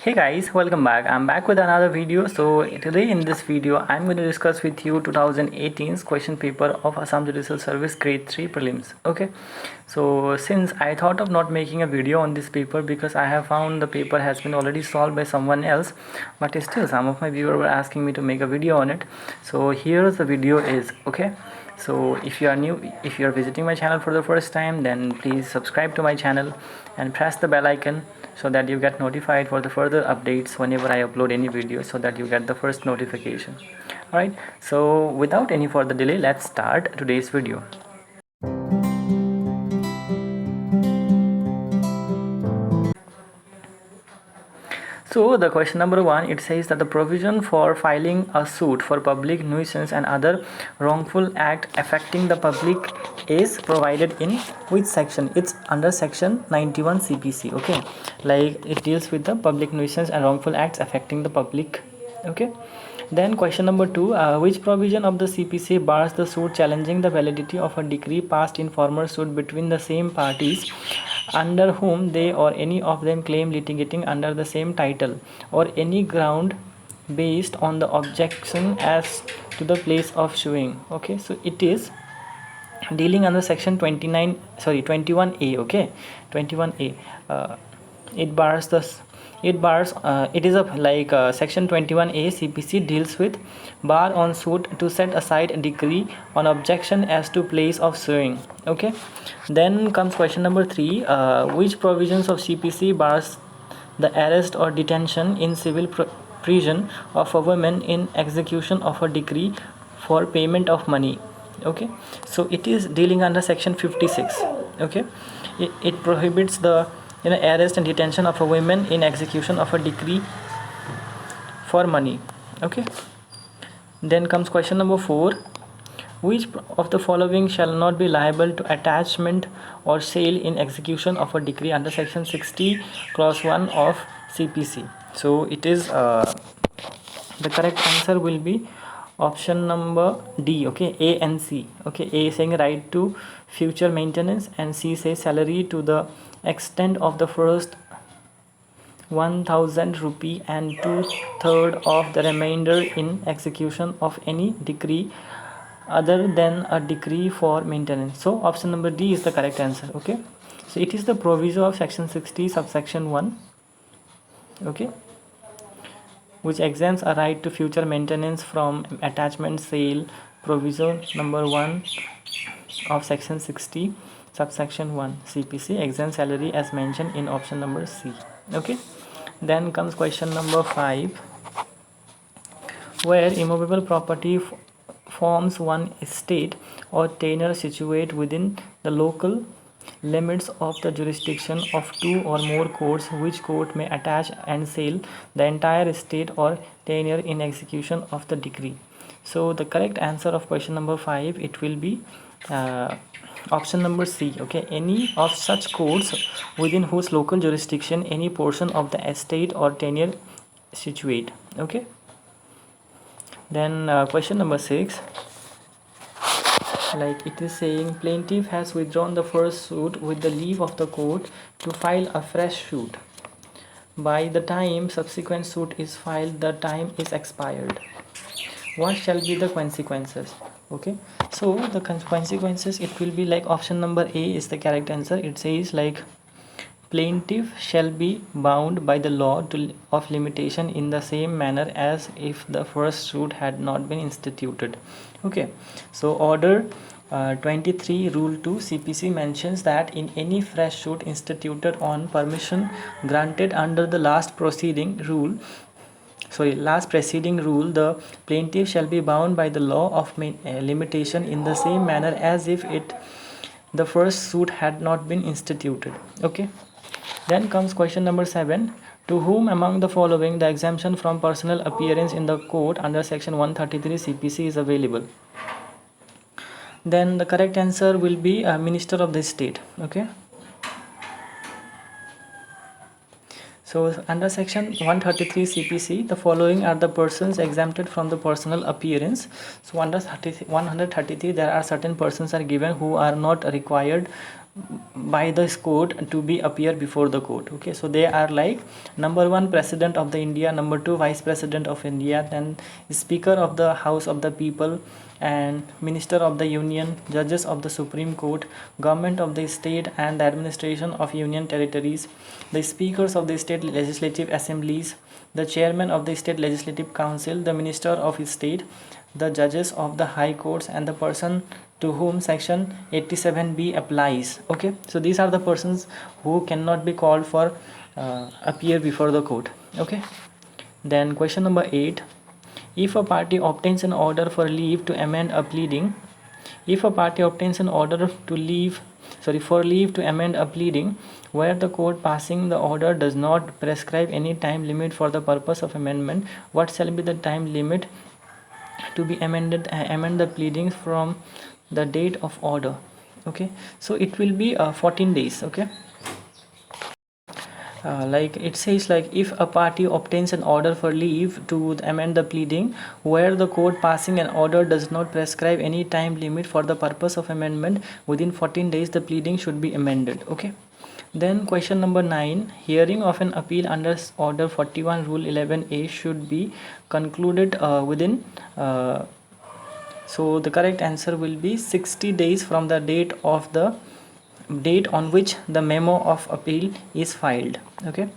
Hey guys, welcome back. I'm back with another video. So today in this video I'm going to discuss with you 2018's question paper of Assam Judicial Service grade 3 prelims. Okay, so since I thought of not making a video on this paper because I have found the paper has been already solved by someone else, but still some of my viewers were asking me to make a video on it. So here's the video is. Okay, so if you are new, if you are visiting my channel for the first time, then please subscribe to my channel and press the bell icon so that you get notified for the further updates whenever I upload any video, so that you get the first notification. Alright, so without any further delay, let's start today's video. So the question number 1, it says that the provision for filing a suit for public nuisance and other wrongful act affecting the public is provided in which section? It's under section 91 CPC. Okay, like it deals with the public nuisance and wrongful acts affecting the public. Okay, then question number 2, which provision of the CPC bars the suit challenging the validity of a decree passed in former suit between the same parties under whom they or any of them claim litigating under the same title or any ground based on the objection as to the place of suing? Okay, so it is dealing under section 21A. Okay, 21A. It bars the it is a section 21A CPC deals with bar on suit to set aside a decree on objection as to place of suing. Okay, then comes question number 3, which provisions of CPC bars the arrest or detention in civil prison of a woman in execution of a decree for payment of money? Okay, so it is dealing under section 56. Okay, it prohibits the arrest and detention of a woman in execution of a decree for money. Okay, then comes question number 4, which of the following shall not be liable to attachment or sale in execution of a decree under section 60 clause 1 of CPC? So it is the correct answer will be option number D. Okay, A and C. Okay, A saying right to future maintenance and C says salary to the extent of the first 1000 rupee and 2/3 of the remainder in execution of any decree other than a decree for maintenance. So option number D is the correct answer. Okay, so it is the proviso of section 60 subsection 1. Okay, which exempts a right to future maintenance from attachment sale. Proviso number 1 of section 60 subsection 1 CPC exempts salary as mentioned in option number C. Okay, then comes question number 5, where immovable property forms one estate or tenure situate within the local limits of the jurisdiction of 2 or more courts, which court may attach and sell the entire estate or tenure in execution of the decree. So the correct answer of question number 5, it will be option number C. Okay, any of such courts within whose local jurisdiction any portion of the estate or tenure situate. Okay, then question number 6, like it is saying plaintiff has withdrawn the first suit with the leave of the court to file a fresh suit. By the time subsequent suit is filed, the time is expired. What shall be the consequences? Okay, so the consequences, it will be like option number A is the correct answer. It says like plaintiff shall be bound by the law of limitation in the same manner as if the first suit had not been instituted. Okay, so order 23 rule 2 CPC mentions that in any fresh suit instituted on permission granted under the last preceding rule, the plaintiff shall be bound by the law of limitation in the same manner as if the first suit had not been instituted. Okay, then comes question number 7, to whom among the following the exemption from personal appearance in the court under section 133 CPC is available? Then the correct answer will be minister of the state. Okay, so under section 133 CPC, the following are the persons exempted from the personal appearance. So under 133 there are certain persons are given who are not required by this court to be appear before the court. Okay, so they are like number 1 president of the India, number 2 vice president of India, then speaker of the house of the people, and minister of the union, judges of the Supreme Court, government of the state and the administration of union territories, the speakers of the state legislative assemblies, the chairman of the state legislative council, the minister of state, the judges of the high courts, and the person to whom section 87b applies. Okay, so these are the persons who cannot be called for appear before the court. Okay, then question number 8, if a party obtains an order for leave to amend a pleading, if a party obtains an order to leave for leave to amend a pleading where the court passing the order does not prescribe any time limit for the purpose of amendment, what shall be the time limit to be amend the pleadings from the date of order? Okay, so it will be 14 days. Okay, like it says, like if a party obtains an order for leave to amend the pleading where the court passing an order does not prescribe any time limit for the purpose of amendment, within 14 days the pleading should be amended. Okay, then question number 9, hearing of an appeal under order 41 rule 11a should be concluded within so the correct answer will be 60 days from the date on which the memo of appeal is filed. Okay,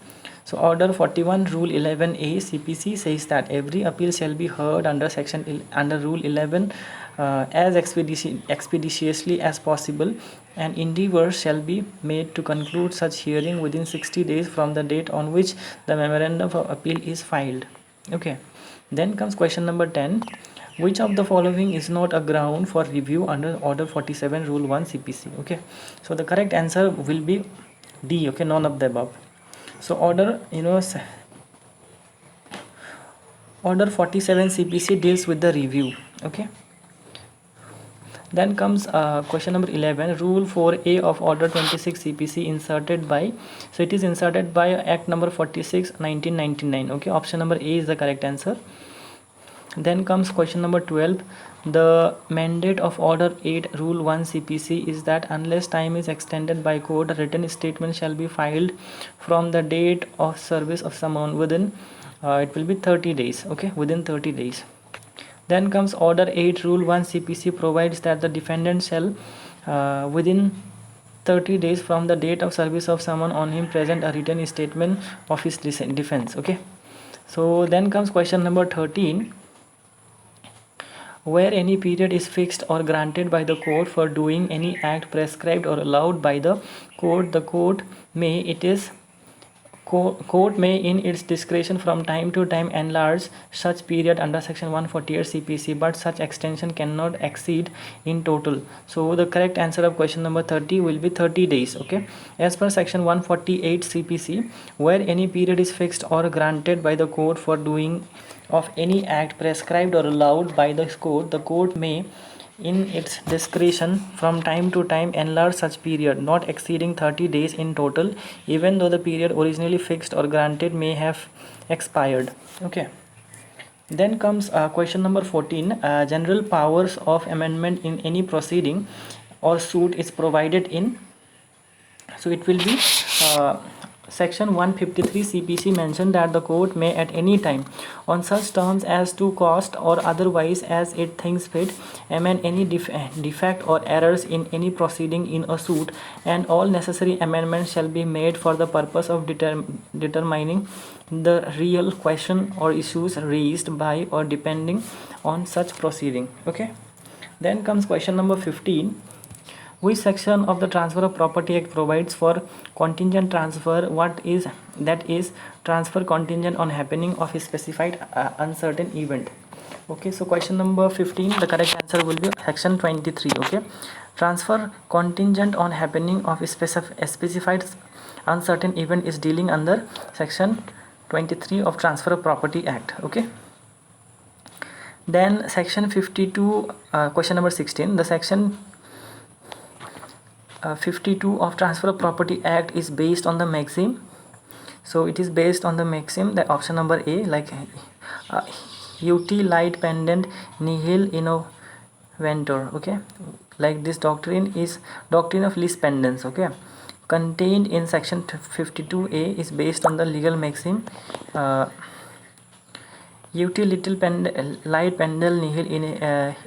so order 41 rule 11a CPC says that every appeal shall be heard under rule 11 as expeditiously as possible, and endeavor shall be made to conclude such hearing within 60 days from the date on which the memorandum of appeal is filed. Okay, then comes question number 10, which of the following is not a ground for review under order 47 rule 1 CPC? Okay, so the correct answer will be D. Okay, none of the above. So order 47 CPC deals with the review. Okay, then comes question number 11, rule 4a of order 26 CPC inserted by, so it is inserted by act number 46 1999. Okay, option number A is the correct answer. Then comes question number 12, the mandate of order 8 rule 1 CPC is that unless time is extended by court, a written statement shall be filed from the date of service of summons within it will be 30 days. Okay, within 30 days. Then comes order 8 rule 1 CPC provides that the defendant shall within 30 days from the date of service of summons on him present a written statement of his defense. Okay, so then comes question number 13, where any period is fixed or granted by the court for doing any act prescribed or allowed by the court may in its discretion from time to time enlarge such period under section 148 CPC, but such extension cannot exceed in total. So the correct answer of question number 30 will be 30 days. Okay, as per section 148 CPC, where any period is fixed or granted by the court for doing of any act prescribed or allowed by the court may in its discretion from time to time enlarge such period not exceeding 30 days in total, even though the period originally fixed or granted may have expired. Okay, then comes question number 14, general powers of amendment in any proceeding or suit is provided in, so it will be section 153 CPC mentioned that the court may at any time on such terms as to cost or otherwise as it thinks fit amend any defect or errors in any proceeding in a suit, and all necessary amendments shall be made for the purpose of determining the real question or issues raised by or depending on such proceeding. Okay, then comes question number 15, which section of the Transfer of Property Act provides for contingent transfer? That is transfer contingent on happening of a specified uncertain event. Okay, so question number 15, the correct answer will be section 23. Okay, transfer contingent on happening of a specified uncertain event is dealing under section 23 of Transfer of Property Act. Okay, then section 52, question number 16, the section 52 of Transfer of Property Act is based on the maxim. So it is based on the maxim, the option number A, like ut lit pendent nihil Ventor, okay, like this doctrine is doctrine of least pendens, okay, contained in section 52a is based on the legal maxim uh, uti little light pendel nihil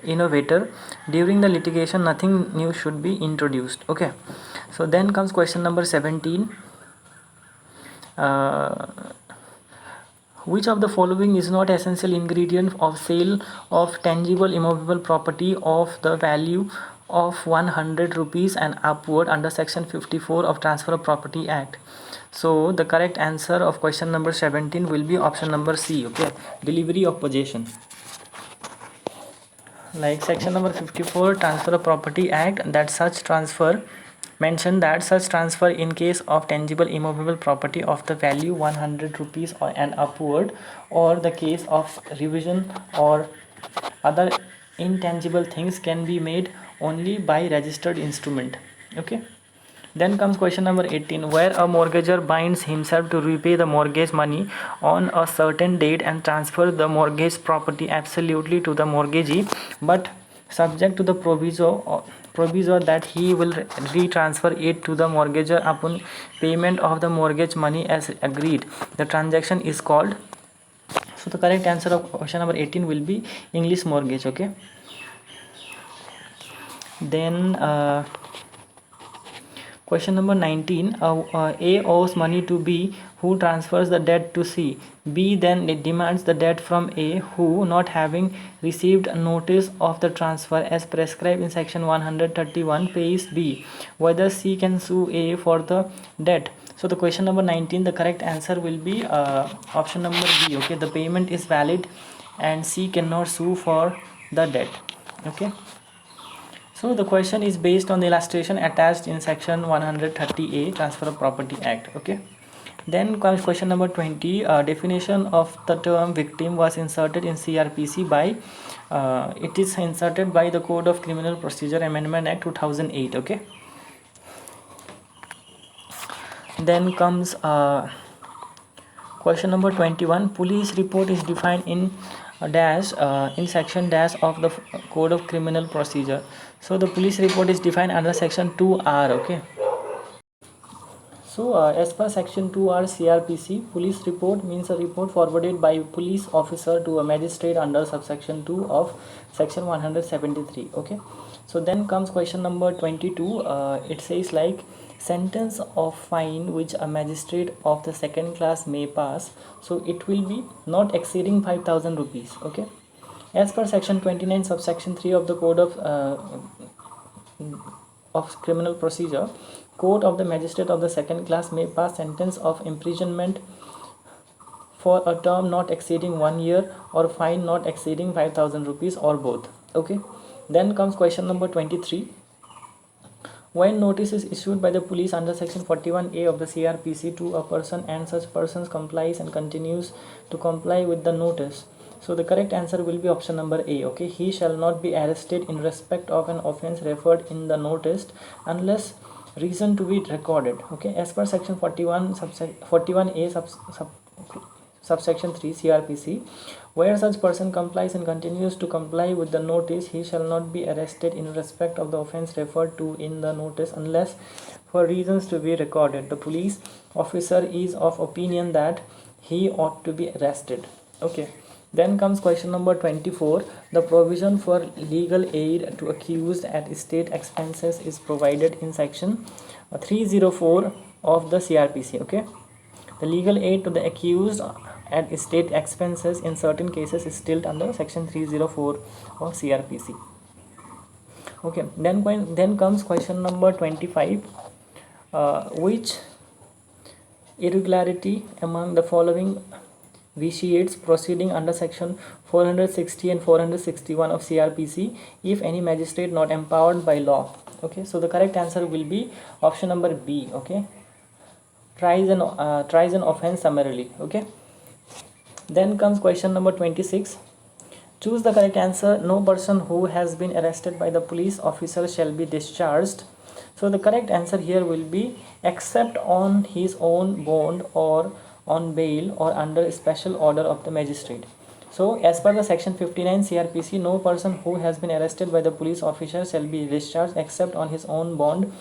innovator. During the litigation nothing new should be introduced, okay. So then comes question number 17. uh, which of the following is not essential ingredient of sale of tangible immovable property of the value of 100 rupees and upward under section 54 of Transfer of Property Act? So the correct answer of question number 17 will be option number C, okay, delivery of possession. Like section number 54 Transfer of Property Act, that such transfer mentioned that such transfer in case of tangible immovable property of the value 100 rupees or and upward, or the case of revision or other intangible things, can be made only by registered instrument, okay. Then comes question number 18, where a mortgager binds himself to repay the mortgage money on a certain date and transfer the mortgage property absolutely to the mortgagee, but subject to the proviso that he will retransfer it to the mortgager upon payment of the mortgage money as agreed. The transaction is called. So the correct answer of question number 18 will be English mortgage, okay. Then question number 19, A owes money to B, who transfers the debt to C. B then demands the debt from A, who, not having received notice of the transfer as prescribed in section 131, pays B. Whether C can sue A for the debt? So the question number 19, the correct answer will be option number B, okay. The payment is valid and C cannot sue for the debt, okay. So the question is based on the illustration attached in section 130A Transfer of Property Act, okay. Then comes question number 20, definition of the term victim was inserted in CRPC by it is inserted by the Code of Criminal Procedure Amendment Act 2008, okay. Then comes question number 21, police report is defined in dash in section dash of the Code of Criminal Procedure. So the police report is defined under section 2R, okay. So as per section 2R CRPC, police report means a report forwarded by police officer to a magistrate under subsection 2 of section 173, okay. So then comes question number 22. It says like, sentence of fine which a magistrate of the second class may pass, so it will be not exceeding 5,000 rupees, okay. As per section 29 subsection 3 of the Code of Criminal Procedure, court of the magistrate of the second class may pass sentence of imprisonment for a term not exceeding 1 year or fine not exceeding 5,000 rupees or both, okay. Then comes question number 23. When notice is issued by the police under section 41A of the CRPC to a person and such person complies and continues to comply with the notice, so the correct answer will be option number A, okay. He shall not be arrested in respect of an offence referred in the notice unless reason to be recorded, okay. As per section 41A subsection 3 CRPC, where such person complies and continues to comply with the notice, he shall not be arrested in respect of the offence referred to in the notice unless for reasons to be recorded. The police officer is of opinion that he ought to be arrested, okay. Then comes question number 24. The provision for legal aid to accused at state expenses is provided in section 304 of the CRPC, okay. The legal aid to the accused at state expenses in certain cases is still under section 304 of CRPC, okay. Then comes question number 25. Which irregularity among the following vitiates proceeding under section 460 and 461 of CRPC if any magistrate not empowered by law, okay. So the correct answer will be option number B, okay. Tries an offence summarily, okay. Then comes question number 26. Choose the correct answer. No person who has been arrested by the police officer shall be discharged. So the correct answer here will be except on his own bond or on bail or under special order of the magistrate. So as per the section 59 CRPC, no person who has been arrested by the police officer shall be discharged except on his own bond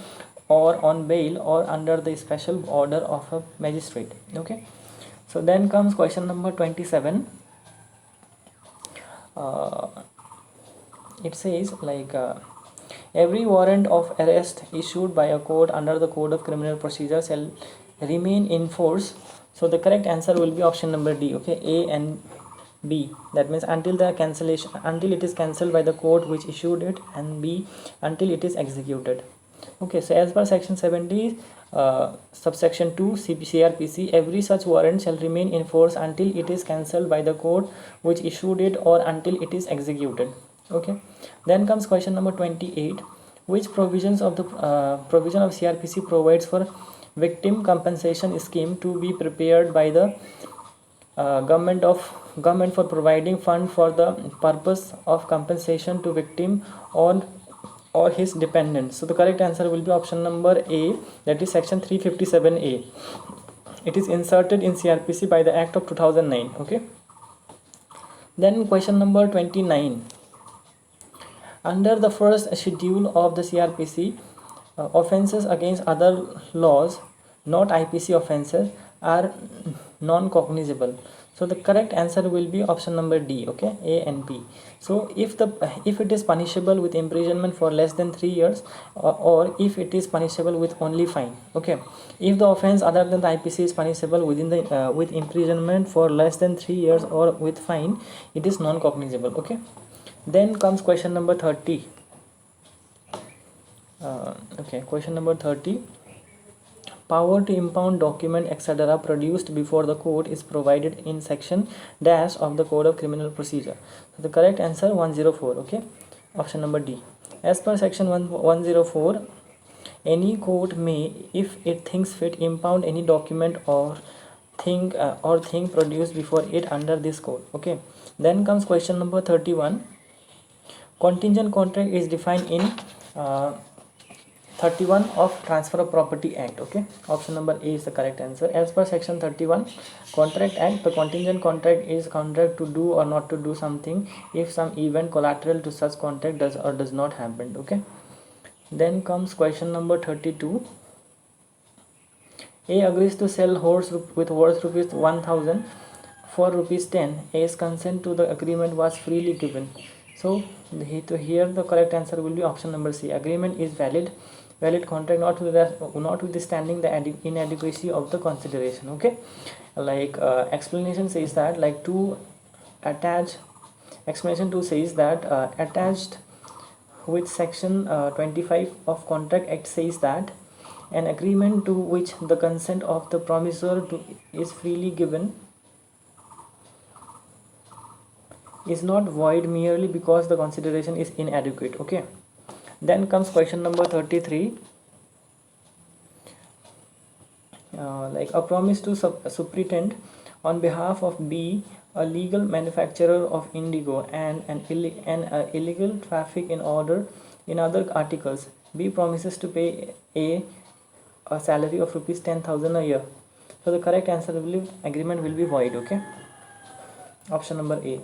or on bail or under the special order of a magistrate. Okay, so then comes question number 27. It says like every warrant of arrest issued by a court under the Code of Criminal Procedure shall remain in force. So the correct answer will be option number D. Okay, A and B. That means until the cancellation, until it is cancelled by the court which issued it, and B, until it is executed. Okay, so as per section 70 subsection 2 CRPC, every such warrant shall remain in force until it is cancelled by the court which issued it or until it is executed. Okay, then comes question number 28. Which provisions of the provision of CRPC provides for victim compensation scheme to be prepared by the government for providing fund for the purpose of compensation to victim or his dependents? So the correct answer will be option number A, that is section 357A. It is inserted in CRPC by the Act of 2009. Okay, then question number 29. Under the first schedule of the CRPC, offences against other laws, not IPC offences, are non-cognizable. So the correct answer will be option number D. Okay, A and B. So if it is punishable with imprisonment for less than 3 years, or if it is punishable with only fine. Okay, if the offence other than the IPC is punishable within the with imprisonment for less than 3 years or with fine, it is non-cognizable. Okay, then comes question number 30. Okay, question number 30. Power to impound document etc. produced before the court is provided in section dash of the Code of Criminal Procedure. So the correct answer 104. Okay, option number D. As per section 104, any court may, if it thinks fit, impound any document or thing produced before it under this code. Okay, then comes question number 31. Contingent contract is defined in 31 of Transfer of Property Act. Okay, option number A is the correct answer. As per section 31 Contract Act, the contingent contract is contract to do or not to do something if some event collateral to such contract does or does not happen. Okay, then comes question number 32. A agrees to sell horse with worth rupees 1000 for rupees 10. A's consent to the agreement was freely given. So here the correct answer will be option number C. Agreement is valid contract, notwithstanding the inadequacy of the consideration. Okay, like explanation says that like to attach, explanation 2 says that attached with section 25 of Contract Act says that an agreement to which the consent of the promisor is freely given is not void merely because the consideration is inadequate. Okay, then comes question number 33. Like a promise to superintend on behalf of B, a legal manufacturer of indigo, and an illegal traffic in other articles. B promises to pay A salary of rupees 10,000 a year. So the correct answer will be agreement will be void. Okay, option number A.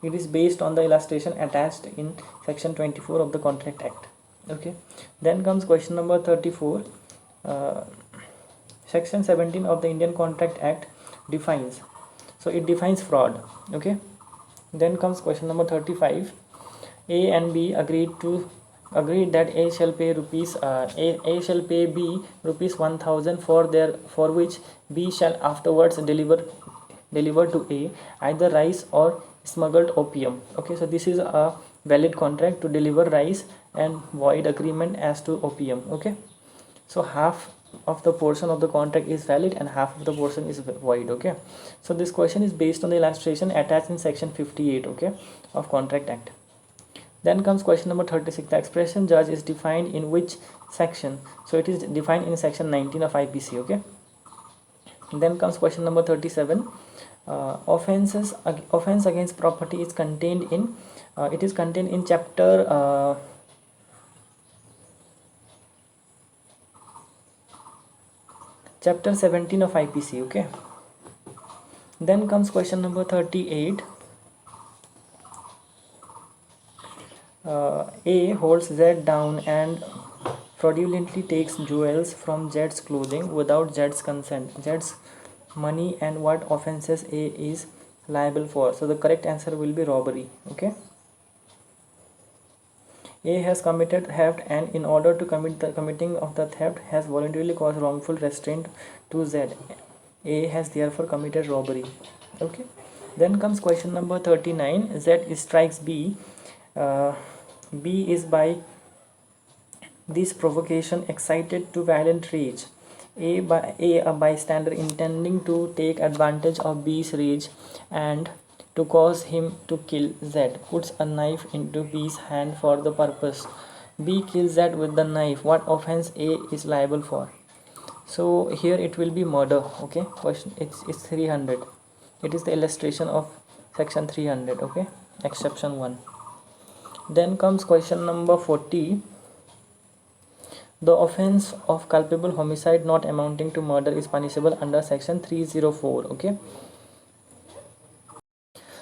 It is based on the illustration attached in section 24 of the Contract Act. Okay, then comes question number 34. Section 17 of the Indian Contract Act defines, so it defines fraud. Okay, then comes question number 35. A and B agreed that A shall pay B rupees 1000 for which B shall afterwards deliver to A either rice or smuggled opium. Okay, so this is a valid contract to deliver rice and void agreement as to opium. Okay, so half of the portion of the contract is valid and half of the portion is void. Okay, so this question is based on the illustration attached in section 58, okay, of Contract Act. Then comes question number 36. The expression judge is defined in which section? So it is defined in section 19 of IPC. Okay, then comes question number 37. Offense against property is contained in chapter 17 of IPC. Okay, Then comes question number 38. A holds Z down and fraudulently takes jewels from Z's clothing without Z's consent, Z's money, and what offenses A is liable for. So the correct answer will be robbery. Okay. A has committed theft and in order to commit the committing of the theft has voluntarily caused wrongful restraint to Z. A has therefore committed robbery. Okay. Then comes question number 39. Z strikes B. B is by this provocation excited to violent rage. A bystander intending to take advantage of B's rage and to cause him to kill Z puts a knife into B's hand for the purpose. B kills Z with the knife. What offense A is liable for? So here it will be murder. Okay, question it's 300. It is the illustration of section 300. Okay, exception 1. Then comes question number 40. The offense of culpable homicide not amounting to murder is punishable under section 304. Okay.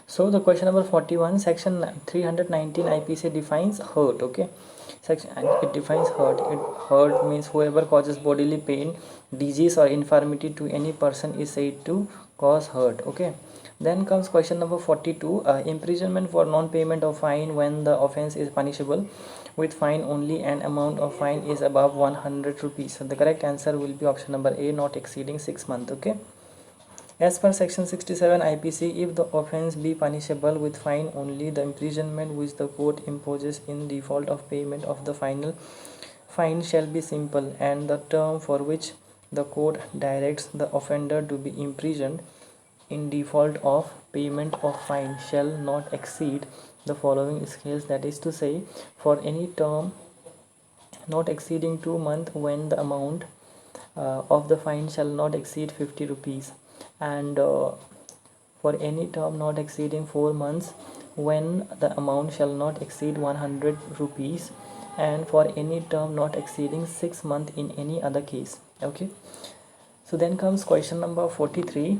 So the question number 41, section 319 IPC defines hurt. Okay. Section it defines hurt. Hurt means whoever causes bodily pain, disease or infirmity to any person is said to cause hurt. Okay. Then comes question number 42, imprisonment for non-payment of fine when the offense is punishable with fine only and amount of fine is above 100 rupees. So the correct answer will be option number A, not exceeding 6 months. Okay. As per section 67 IPC, if the offense be punishable with fine only, the imprisonment which the court imposes in default of payment of the final fine shall be simple, and the term for which the court directs the offender to be imprisoned in default of payment of fine shall not exceed the following scales, that is to say, for any term not exceeding 2 months when the amount of the fine shall not exceed 50 rupees, and for any term not exceeding 4 months when the amount shall not exceed 100 rupees, and for any term not exceeding 6 months in any other case. Okay. So then comes question number 43.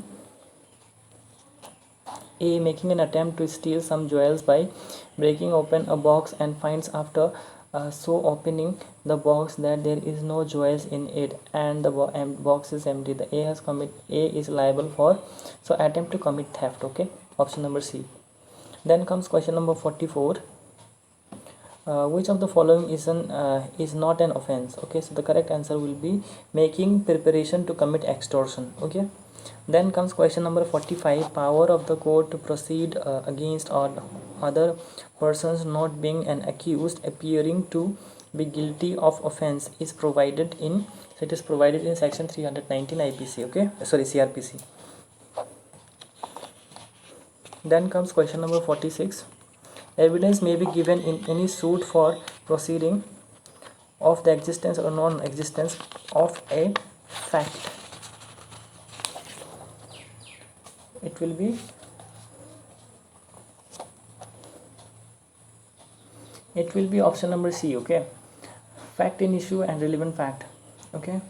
A making an attempt to steal some jewels by breaking open a box and finds after so opening the box that there is no jewels in it and the box is empty. The A is liable for so attempt to commit theft. Okay, option number C. Then comes question number 44. Which of the following is not an offense? Okay, so the correct answer will be making preparation to commit extortion. Okay. Then comes question number 45. Power of the court to proceed against or other persons not being an accused appearing to be guilty of offense is provided in, so it is provided in section 319 IPC. Okay, sorry, CRPC. Then comes question number 46. Evidence may be given in any suit for proceeding of the existence or non-existence of a fact. It will be option number C. Okay, fact in issue and relevant fact. Okay,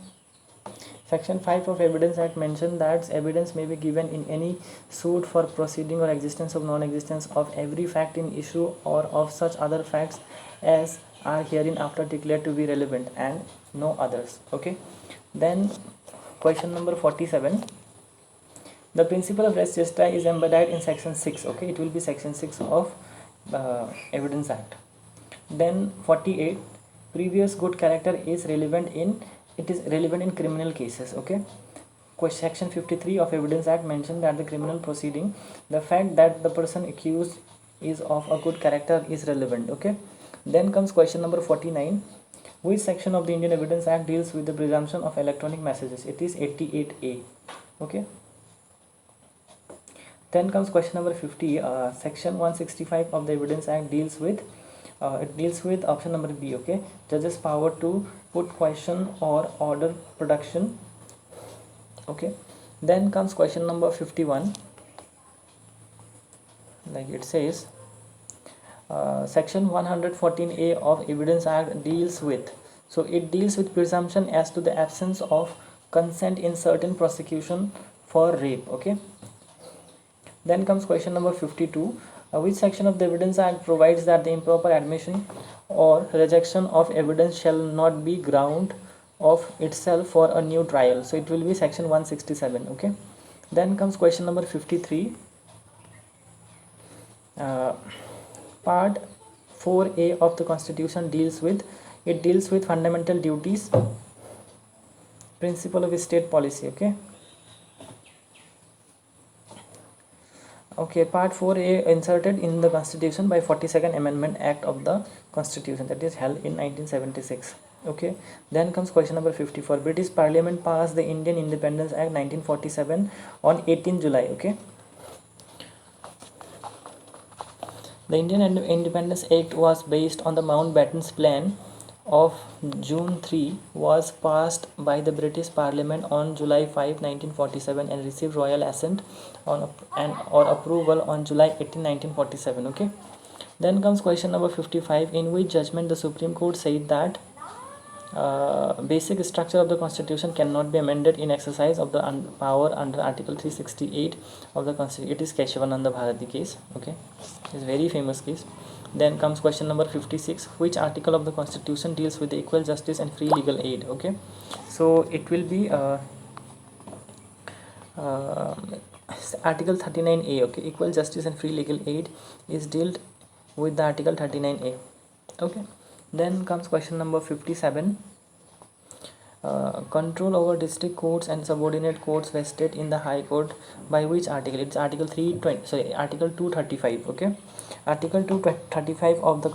section 5 of Evidence Act mentioned that evidence may be given in any suit for proceeding or existence of non-existence of every fact in issue or of such other facts as are hereinafter declared to be relevant and no others. Okay. Then question number 47. The principle of res gestae is embodied in section 6. Okay, it will be section 6 of Evidence Act. Then 48. Previous good character is relevant in criminal cases. Okay. Section 53 of Evidence Act mentioned that the criminal proceeding, the fact that the person accused is of a good character is relevant. Okay. Then comes question number 49. Which section of the Indian Evidence Act deals with the presumption of electronic messages? It is 88A. Okay. Then comes question number 50. Section 165 of the Evidence Act deals with option number B. Okay, judge's power to put question or order production. Okay. Then comes question number 51. Like it says, section 114A of Evidence Act deals with, so it deals with presumption as to the absence of consent in certain prosecution for rape. Okay. Then comes question number 52. Which section of the Evidence Act provides that the improper admission or rejection of evidence shall not be ground of itself for a new trial? So it will be section 167. Okay. Then comes question number 53. Part 4A of the Constitution deals with fundamental duties, principle of state policy. Okay, part 4A inserted in the Constitution by 42nd Amendment Act of the Constitution, that is held in 1976. Okay, then comes question number 54. British Parliament passed the Indian Independence Act 1947 on 18 July. Okay, the Indian Independence Act was based on the Mountbatten's Plan of June 3, was passed by the British Parliament on July 5, 1947 and received royal assent or approval on July 18, 1947. Okay. Then comes question number 55, in which judgment the Supreme Court said that basic structure of the Constitution cannot be amended in exercise of the power under Article 368 of the Constitution. It is Keshavananda Bharati case. Okay, it's a very famous case. Then comes question number 56. Which article of the Constitution deals with the equal justice and free legal aid? Okay, so it will be Article 39A. Okay, equal justice and free legal aid is dealt with the Article 39A. Okay, then comes question number 57. Control over district courts and subordinate courts vested in the High Court by which article? It's Article 235. Okay, Article 235 of the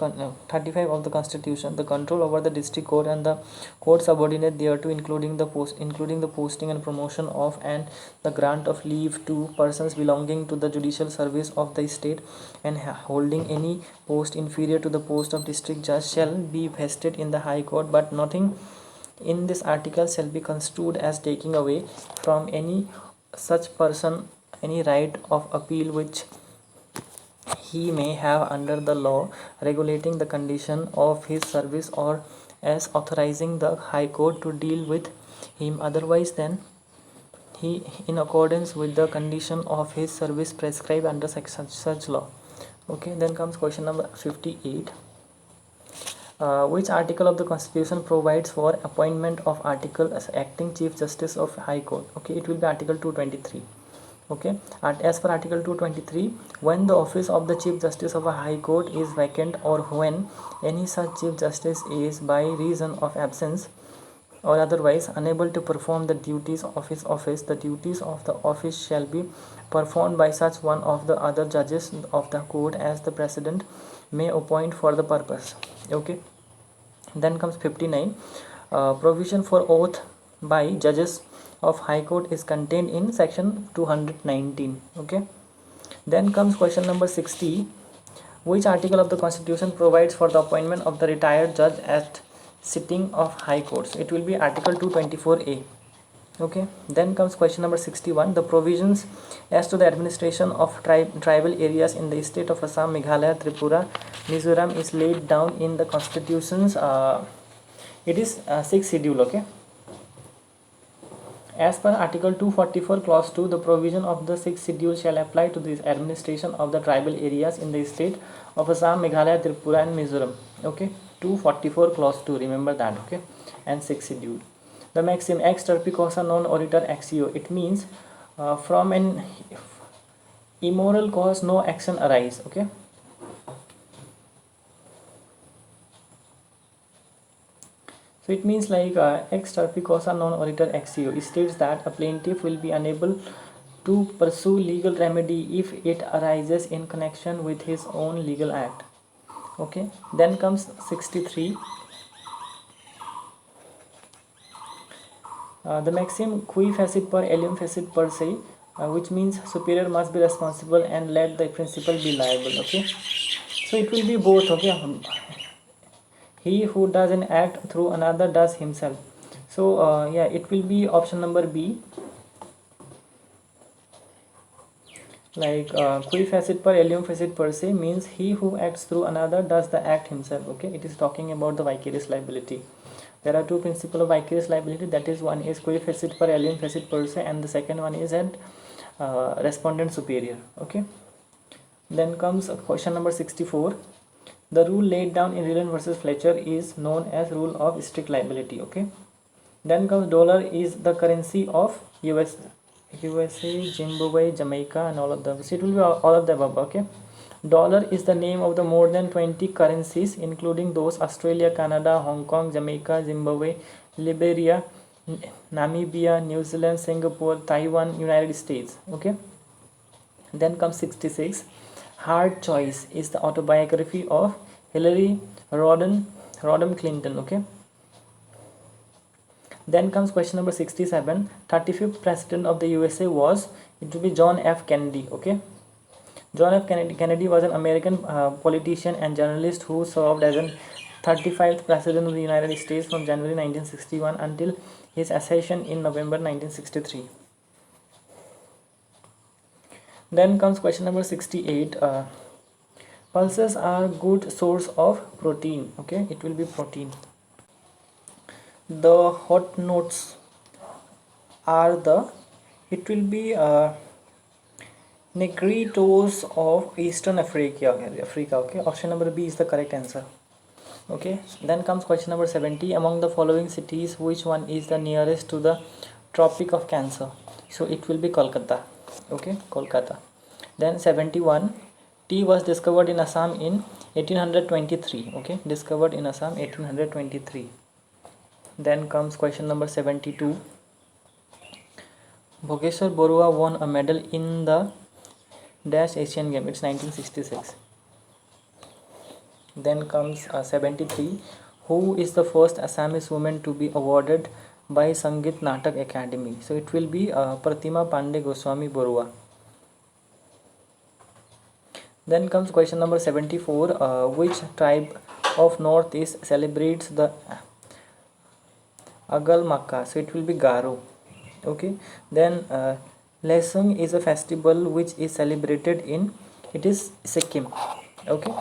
Constitution. The control over the district court and the court subordinate thereto, including the posting and promotion of and the grant of leave to persons belonging to the judicial service of the state and holding any post inferior to the post of district judge shall be vested in the High Court, but nothing in this article shall be construed as taking away from any such person any right of appeal which he may have under the law regulating the condition of his service, or as authorizing the High Court to deal with him otherwise than he in accordance with the condition of his service prescribed under such law. Okay, then comes question number 58. Which article of the Constitution provides for appointment of article as acting Chief Justice of High Court? Okay, it will be Article 223. Okay, as per Article 223, when the office of the Chief Justice of a High Court is vacant, or when any such Chief Justice is by reason of absence or otherwise unable to perform the duties of his office, the duties of the office shall be performed by such one of the other judges of the court as the President may appoint for the purpose. Okay, then comes 59. Provision for oath by judges of High Court is contained in section 219. Okay, then comes question number 60. Which article of the Constitution provides for the appointment of the retired judge at sitting of High Courts? It will be Article 224A. Okay, then comes question number 61. The provisions as to the administration of tribal areas in the state of Assam, Meghalaya, Tripura, Mizoram is laid down in the Constitution's it is 6th schedule. Okay, as per Article 244 clause 2, the provision of the 6th schedule shall apply to the administration of the tribal areas in the state of Assam, Meghalaya, Tripura and Mizoram. Okay, 244 clause 2, remember that. Okay, and 6th schedule. The maxim ex turpi causa non oritur axio, it means from an immoral cause no action arise. Okay, so it means like ex turpi causa non oritur axio, it states that a plaintiff will be unable to pursue legal remedy if it arises in connection with his own legal act. Okay, then comes 63. The maxim qui facit per alium facit per se, which means superior must be responsible and let the principal be liable. Okay, so it will be both. Okay, he who does an act through another does himself. So yeah, it will be option number B, like qui facit per alium facit per se means he who acts through another does the act himself. Okay, it is talking about the vicarious liability. There are two principles of vicarious liability, that is, one is qui facit per alium facit per se and the second one is that respondent superior. Okay, then comes question number 64. The rule laid down in Leland versus Fletcher is known as rule of strict liability. Okay, then comes dollar is the currency of USA, Zimbabwe, Jamaica, and all of them. So it will be all of the above. Okay, dollar is the name of the more than 20 currencies, including those Australia, Canada, Hong Kong, Jamaica, Zimbabwe, Liberia, Namibia, New Zealand, Singapore, Taiwan, United States. Okay, then comes 66. Hard Choice is the autobiography of Hillary Rodham Clinton. Okay, then comes question number 67. 35th president of the USA was, it will be John F. Kennedy. Okay, John F. Kennedy was an American politician and journalist who served as an 35th president of the United States from January 1961 until his accession in November 1963. Then comes question number 68. Pulses are good source of protein. Okay, it will be protein. The hot notes are the, it will be Negritos of Eastern Africa. Okay, option number B is the correct answer. Okay, then comes question number 70. Among the following cities, which one is the nearest to the Tropic of Cancer? So it will be Kolkata. Okay, Kolkata. Then 71. Tea was discovered in Assam in 1823. Okay, discovered in Assam 1823. Then comes question number 72. Bhogeshwar Borua won a medal in the Dash Asian Game. It's 1966. Then comes 73. Who is the first Assamese woman to be awarded by Sangeet Natak Academy? So it will be Pratima Pandey Goswami Borua. Then comes question number 74. Which tribe of Northeast celebrates the Agal Makka? So it will be Garo. Okay, then Lesung is a festival which is celebrated in, it is Sikkim. Okay,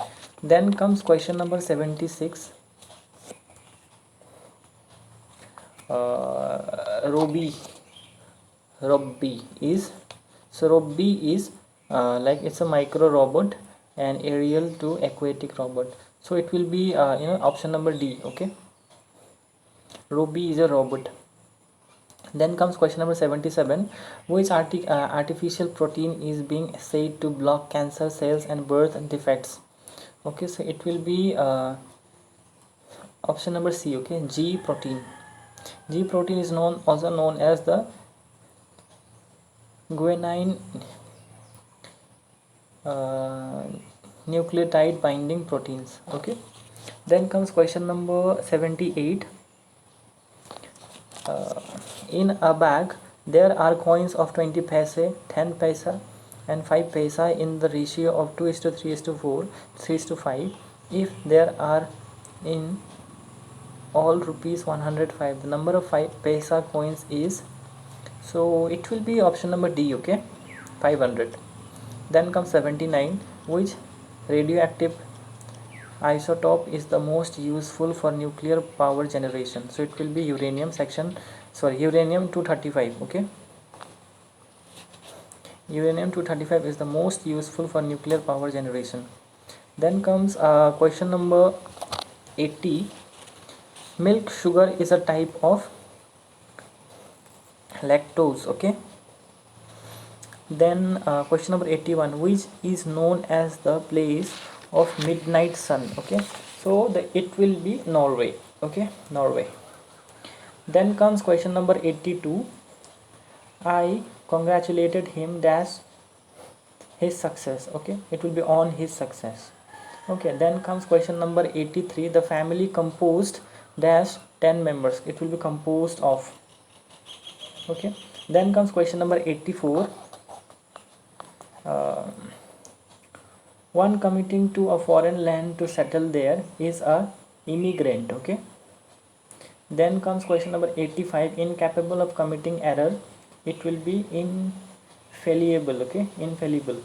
then comes question number 76. Robby is, so Robby is like it's a micro robot and aerial to aquatic robot. So it will be option number D. Okay, Robby is a robot. Then comes question number 77. Which artificial protein is being said to block cancer cells and birth defects? Okay, so it will be option number C. Okay, G protein. G protein is also known as the guanine nucleotide binding proteins. Okay, then comes question number 78. In a bag there are coins of 20 paise, 10 paise and 5 paise in the ratio of 2:3:4, 3:5. If there are in all rupees 105, the number of 5 paise coins is, so it will be option number D. Okay, 500. Then comes 79. Which radioactive isotope is the most useful for nuclear power generation? So it will be uranium 235. Okay, uranium 235 is the most useful for nuclear power generation. Then comes question number 80. Milk sugar is a type of lactose. Okay, then question number 81. Which is known as the place of midnight sun? Okay, so it will be Norway. Okay, Norway. Then comes question number 82. I congratulated him dash his success. Okay, it will be on his success. Okay, then comes question number 83. The family composed dash 10 members. It will be composed of. Okay, then comes question number 84. One committing to a foreign land to settle there is a immigrant. Okay, then comes question number 85. Incapable of committing error, it will be infallible. Okay, infallible.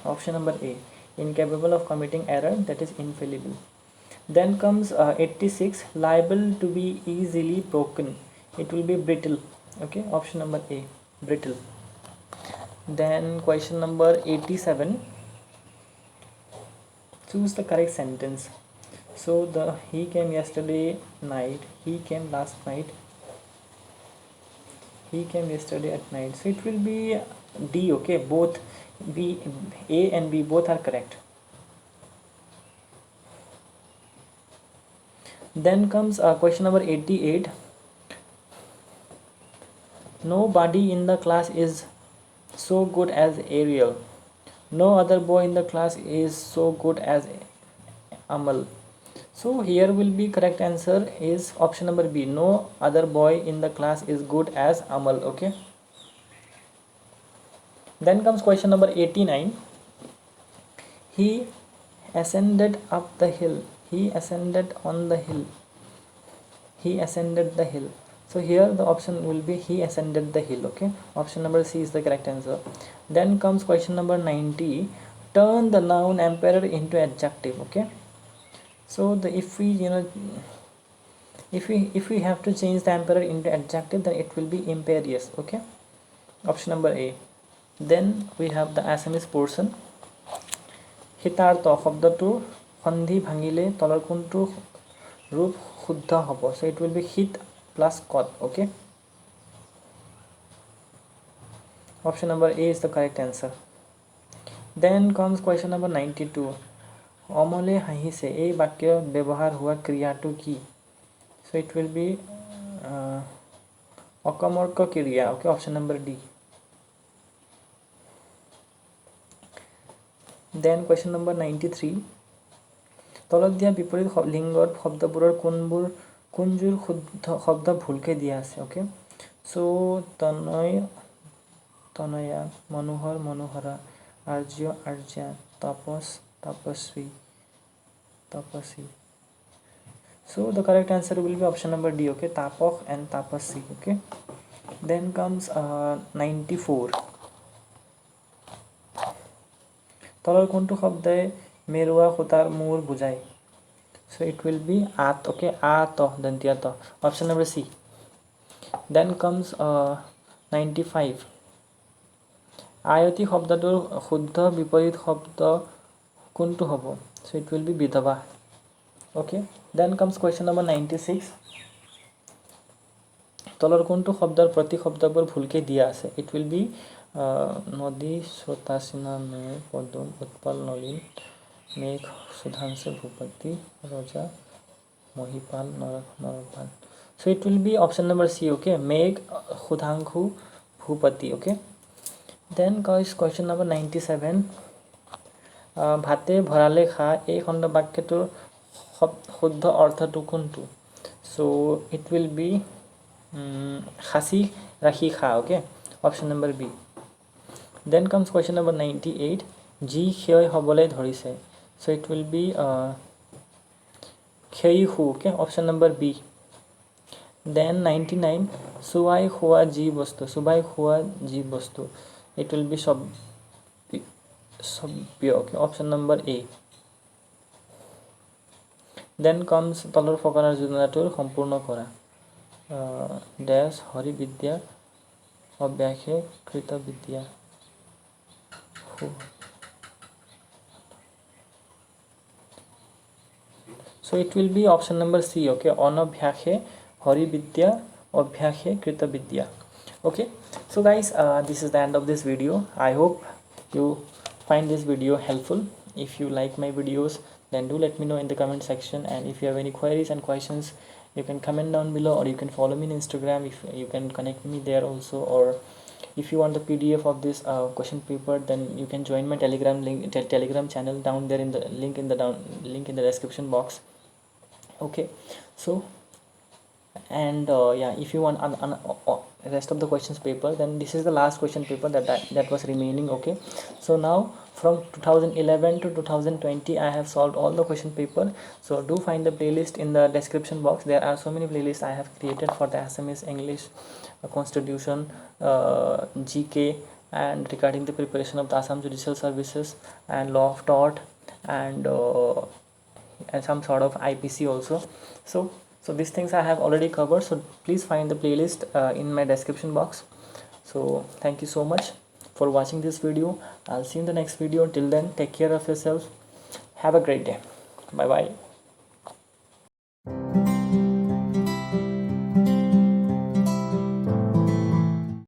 Option number A, incapable of committing error, that is infallible. Then comes 86. Liable to be easily broken, it will be brittle. Okay, option number A, brittle. Then question number 87, choose the correct sentence. So the he came yesterday night, he came last night, he came yesterday at night. So it will be D. Okay, both B, A and B both are correct. Then comes question number 88. Nobody in the class is so good as Ariel. No other boy in the class is so good as Amal. So here will be correct answer is option number B. No other boy in the class is good as Amal. Okay. Then comes question number 89. He ascended up the hill. He ascended on the hill. He ascended the hill. So here the option will be he ascended the hill. Okay. Option number C is the correct answer. Then comes question number 90. Turn the noun emperor into adjective. Okay. So if we if we have to change the emperor into adjective, then it will be imperious. Okay. Option number A. Then we have the Assamese portion. Hitartha শব্দটো সন্ধি ভাঙিলে তলৰ কোনটো ৰূপ শুদ্ধ হ'ব? So it will be hit plus cot. Okay. Option number A is the correct answer. Then comes question number 92. অমলে হাঁহিছে এই বাক্যত ব্যৱহাৰ হোৱা ক্ৰিয়াটো কি? So it will be অকৰ্মক ক্ৰিয়া. Okay. Option number D. Then question number 93. তলত দিয়া বিপৰীত লিংগত শব্দবোৰৰ কোনযোৰ শুদ্ধ শব্দ ভুলকৈ দিয়া আছে? Okay. So Tanaya, Manohar Manohara, Arya আৰ্যা, Tapas tapasvi, tapasi. So the correct answer will be option number D. Okay. Tapok and tapasi. Okay. Then comes 94. তলৰ কোনটো শব্দই মেৰুৱা সূতাৰ মূৰ বুজায়? So it will be at. Okay. At dantiya to. Option number C. Then comes 95. আয়তি শব্দটোৰ শুদ্ধ বিপৰীত শব্দ কোনটো হ'ব? So it will be বিধৱা. Okay. Then comes question number 96. তলৰ কোনটো শব্দৰ প্ৰতি শব্দবোৰ ভুলকৈ দিয়া আছে? It will be নদী স্ৰোতাসীনা মেঘ পদম উৎপল নলিন মেঘ সুধাংশু ভূপতি ৰজা Mahipal নৰপাল. So it will be option number C. Okay. Megh Sudhanshu Bhupati. Okay. Then comes question number 97. ভাতে ভৰালে খা এই খণ্ড বাক্যটোৰ শুদ্ধ অৰ্থটো কোনটো? So it will be খাসি ৰাখি খা. Okay. Option number B. Then comes question number 98. যি ক্ষয় হ'বলৈ ধৰিছে. So it will be ক্ষয়ী who. Okay. Option number B. Then 99. চুবাই খোৱা যি বস্তু. চুবাই খোৱা যি বস্তু. It will be sabya. Okay. Option number A. Then comes তলৰ ফকৰাৰ যোজনাটোৰ সম্পূৰ্ণ কৰা. ড্যাশ হৰি বিদ্যা অভ্যাসে কৃত বিদ্যা. So it will be option number C. Okay. Anabhyashe Hari Vidya Abhyashe Krita Vidya. Okay. So guys, this is the end of this video. I hope you find this video helpful. If you like my videos, then do let me know in the comment section. And if you have any queries and questions, you can comment down below, or you can follow me on Instagram. If you can connect me there also, or if you want the PDF of this question paper, then you can join my Telegram channel down there in the link in the description box. Okay. So and yeah, if you want rest of the questions paper, then this is the last question paper that was remaining. Okay. So now from 2011 to 2020 I have solved all the question paper. So do find the playlist in the description box. There are so many playlists I have created for the Assamese, English, Constitution, GK, and regarding the preparation of the Assam Judicial Services and Law of Tort, and some sort of IPC also. So these things I have already covered. So please find the playlist in my description box. So thank you so much. for watching this video. I'll see you in the next video. Till then, take care of yourself. Have a great day. Bye bye.